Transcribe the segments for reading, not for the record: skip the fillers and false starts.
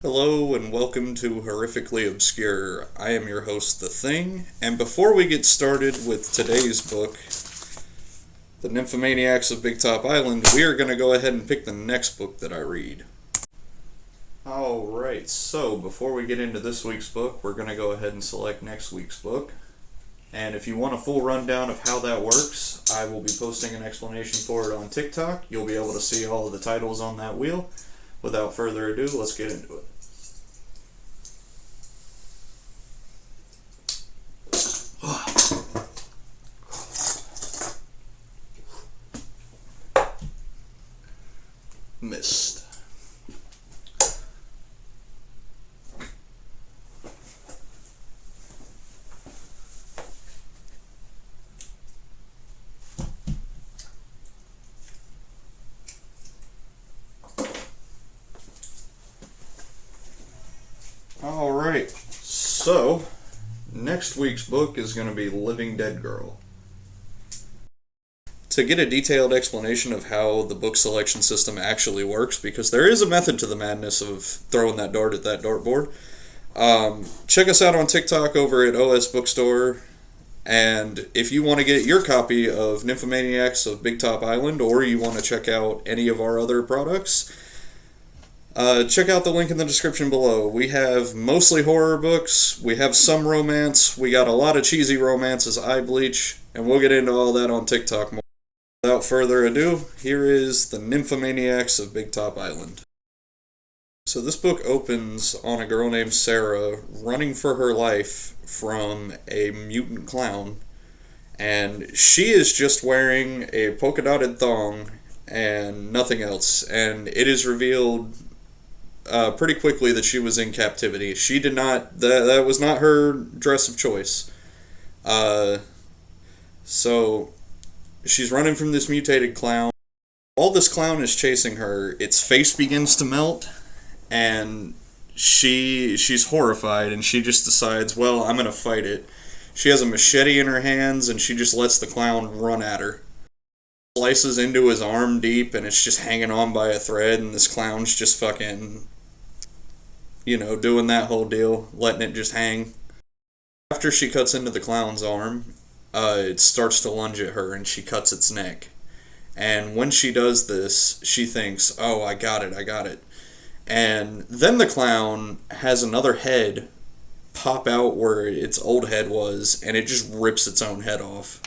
Hello and welcome to Horrifically Obscure. I am your host, The Thing, and before we get started with today's book, The Nymphomaniacs of Big Top Island, we are going to go ahead and pick the next book that I read. Alright, so before we get into this week's book, we're going to go ahead and select next week's book. And if you want a full rundown of how that works, I will be posting an explanation for it on TikTok. You'll be able to see all of the titles on that wheel. Without further ado, let's get into it. Mist. Alright, so next week's book is going to be Living Dead Girl. To get a detailed explanation of how the book selection system actually works, because there is a method to the madness of throwing that dart at that dartboard, check us out on TikTok over at OS Bookstore. And if you want to get your copy of Nymphomaniacs of Big Top Island, or you want to check out any of our other products, check out the link in the description below. We have mostly horror books, we have some romance, we got a lot of cheesy romances, eye bleach, and we'll get into all that on TikTok more. Without further ado, here is The Nymphomaniacs of Big Top Island. So this book opens on a girl named Sarah running for her life from a mutant clown, and she is just wearing a polka dotted thong and nothing else, and it is revealed pretty quickly that she was in captivity. She did not, that was not her dress of choice. So she's running from this mutated clown. While this clown is chasing her, its face begins to melt, and she's horrified, and she just decides, well, I'm gonna fight it. She has a machete in her hands, and she just lets the clown run at her. Slices into his arm deep, and it's just hanging on by a thread, and this clown's just fucking, doing that whole deal, letting it just hang. After she cuts into the clown's arm, it starts to lunge at her, and she cuts its neck. And when she does this, she thinks, oh, I got it. And then the clown has another head pop out where its old head was, and it just rips its own head off.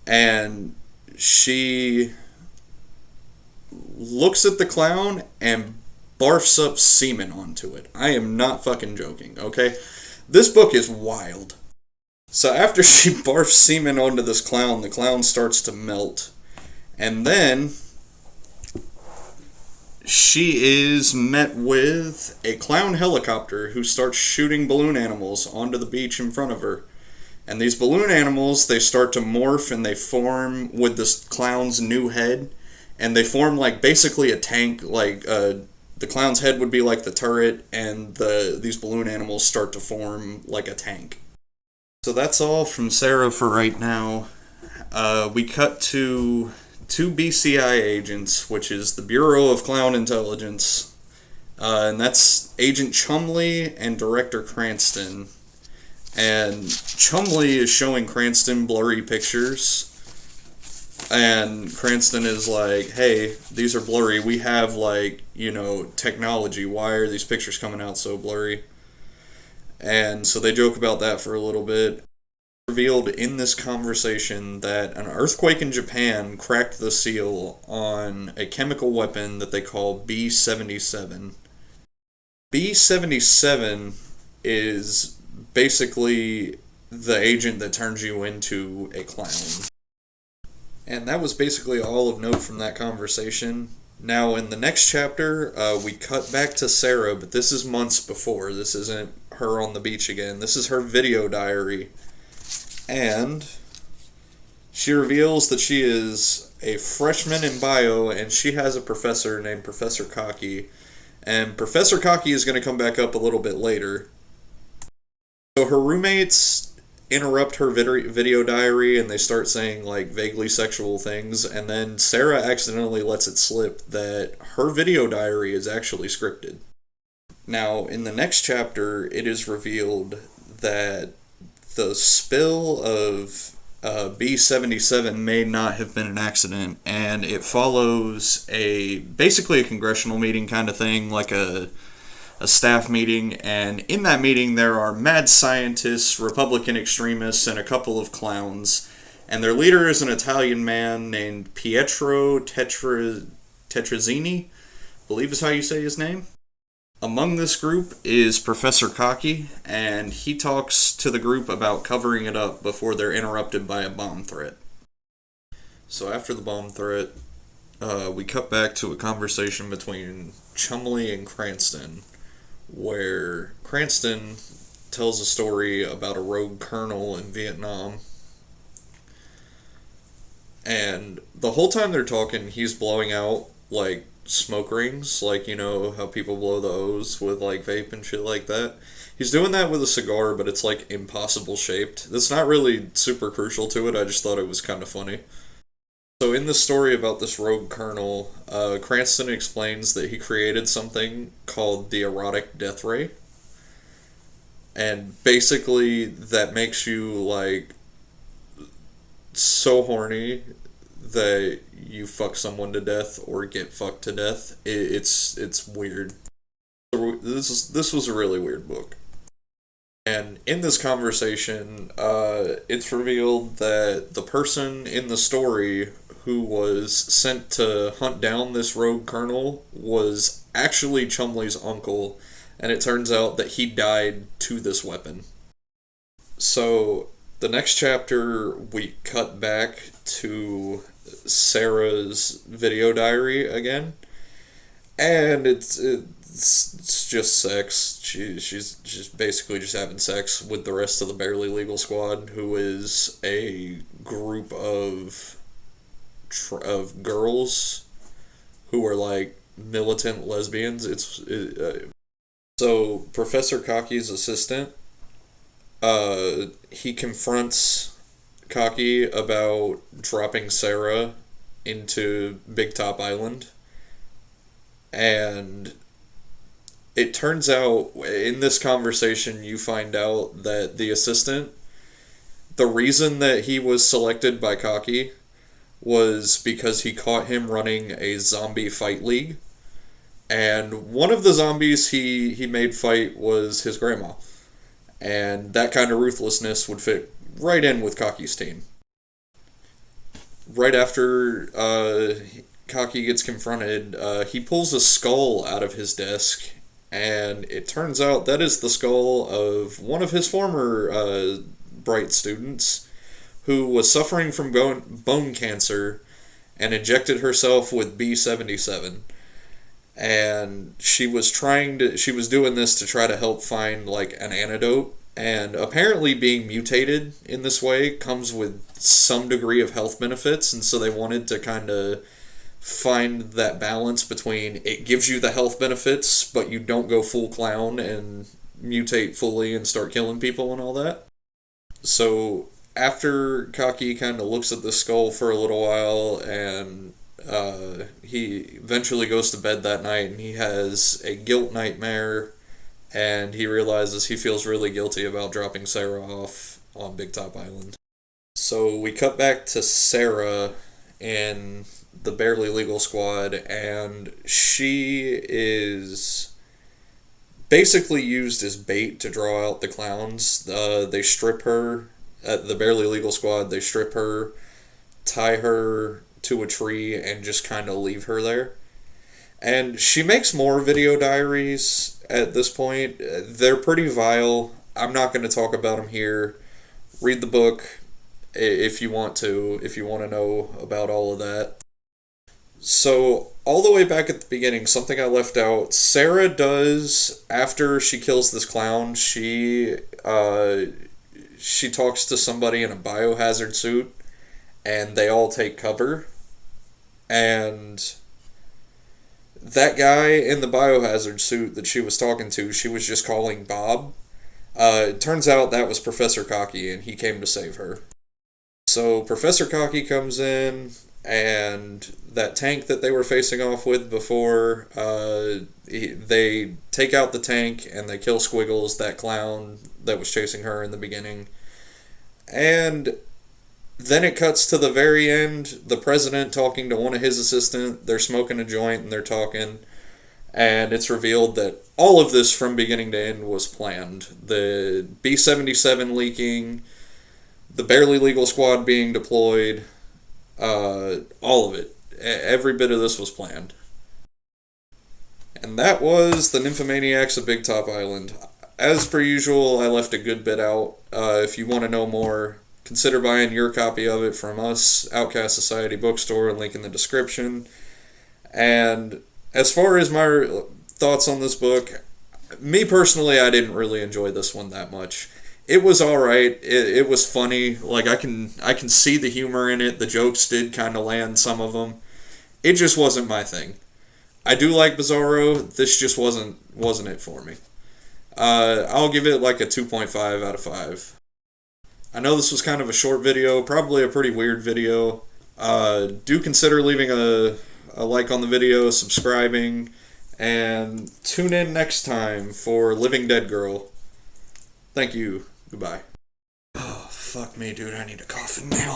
And she looks at the clown and barfs up semen onto it. I am not fucking joking, okay? This book is wild. So after she barfs semen onto this clown, the clown starts to melt. And then she is met with a clown helicopter who starts shooting balloon animals onto the beach in front of her. And these balloon animals, they start to morph and they form with this clown's new head. And they form like basically a tank, like the clown's head would be like the turret, and these balloon animals start to form like a tank. So that's all from Sarah for right now. We cut to two BCI agents, which is the Bureau of Clown Intelligence, and that's Agent Chumley and Director Cranston. And Chumley is showing Cranston blurry pictures, and Cranston is like, hey, these are blurry, we have technology, why are these pictures coming out so blurry? And so they joke about that for a little bit. Revealed in this conversation that an earthquake in Japan cracked the seal on a chemical weapon that they call B-77. B-77 is basically the agent that turns you into a clown. And that was basically all of note from that conversation. Now, in the next chapter, we cut back to Sarah, but this is months before. This isn't her on the beach again. This is her video diary. And she reveals that she is a freshman in bio, and she has a professor named Professor Cocky. And Professor Cocky is going to come back up a little bit later. So her roommates interrupt her video diary, and they start saying like vaguely sexual things, and then Sarah accidentally lets it slip that her video diary is actually scripted. Now, in the next chapter, it is revealed that the spill of B-77 may not have been an accident, and it follows basically a congressional meeting kind of thing, like a staff meeting, and in that meeting there are mad scientists, Republican extremists, and a couple of clowns, and their leader is an Italian man named Pietro Tetrazzini, I believe is how you say his name. Among this group is Professor Cocky, and he talks to the group about covering it up before they're interrupted by a bomb threat. So after the bomb threat, we cut back to a conversation between Chumley and Cranston, where Cranston tells a story about a rogue colonel in Vietnam. And the whole time they're talking, he's blowing out, like, smoke rings, like, you know, how people blow the O's with, like, vape and shit like that. He's doing that with a cigar, but it's, like, impossible shaped. That's not really super crucial to it, I just thought it was kind of funny. So in the story about this rogue colonel, Cranston explains that he created something called the erotic death ray. And basically, that makes you, like, so horny that you fuck someone to death or get fucked to death. It's weird. This was a really weird book. And in this conversation, it's revealed that the person in the story who was sent to hunt down this rogue colonel was actually Chumley's uncle, and it turns out that he died to this weapon. So, the next chapter, we cut back to Sarah's video diary again, and it's just sex. She's basically just having sex with the rest of the Barely Legal Squad, who is a group of girls who are like militant lesbians. So Professor Cocky's assistant, he confronts Cocky about dropping Sarah into Big Top Island, and it turns out in this conversation you find out that the assistant, the reason that he was selected by Cocky was because he caught him running a zombie fight league, and one of the zombies he made fight was his grandma. And that kind of ruthlessness would fit right in with Cocky's team. Right after Cocky gets confronted, he pulls a skull out of his desk, and it turns out that is the skull of one of his former bright students who was suffering from bone cancer and injected herself with B-77. And she was doing this to try to help find, like, an antidote, and apparently being mutated in this way comes with some degree of health benefits, and so they wanted to kind of find that balance between it gives you the health benefits, but you don't go full clown and mutate fully and start killing people and all that. So after Cocky kind of looks at the skull for a little while, and he eventually goes to bed that night, and he has a guilt nightmare, and he realizes he feels really guilty about dropping Sarah off on Big Top Island. So we cut back to Sarah in the Barely Legal Squad, and she is basically used as bait to draw out the clowns. They strip her, at the Barely Legal Squad, they strip her, tie her to a tree, and just kind of leave her there. And she makes more video diaries at this point. They're pretty vile. I'm not going to talk about them here. Read the book if you want to know about all of that. So, all the way back at the beginning, something I left out, Sarah does, after she kills this clown, she talks to somebody in a biohazard suit, and they all take cover. And that guy in the biohazard suit that she was talking to, she was just calling Bob. It turns out that was Professor Cocky, and he came to save her. So Professor Cocky comes in, and that tank that they were facing off with before, they take out the tank and they kill Squiggles, that clown that was chasing her in the beginning. And then it cuts to the very end, the president talking to one of his assistants. They're smoking a joint and they're talking. And it's revealed that all of this from beginning to end was planned. The B-77 leaking, the Barely Legal Squad being deployed, all of it. Every bit of this was planned. And that was the Nymphomaniacs of Big Top Island. As per usual, I left a good bit out. If you want to know more, consider buying your copy of it from us, Outcast Society Bookstore, link in the description. And as far as my thoughts on this book, me personally, I didn't really enjoy this one that much. It was alright. It was funny. Like, I can see the humor in it. The jokes did kind of land, some of them. It just wasn't my thing. I do like Bizarro. This just wasn't it for me. I'll give it like a 2.5 out of 5. I know this was kind of a short video, probably a pretty weird video. Do consider leaving a like on the video, subscribing, and tune in next time for Living Dead Girl. Thank you. Goodbye. Oh, fuck me, dude. I need a coffin nail.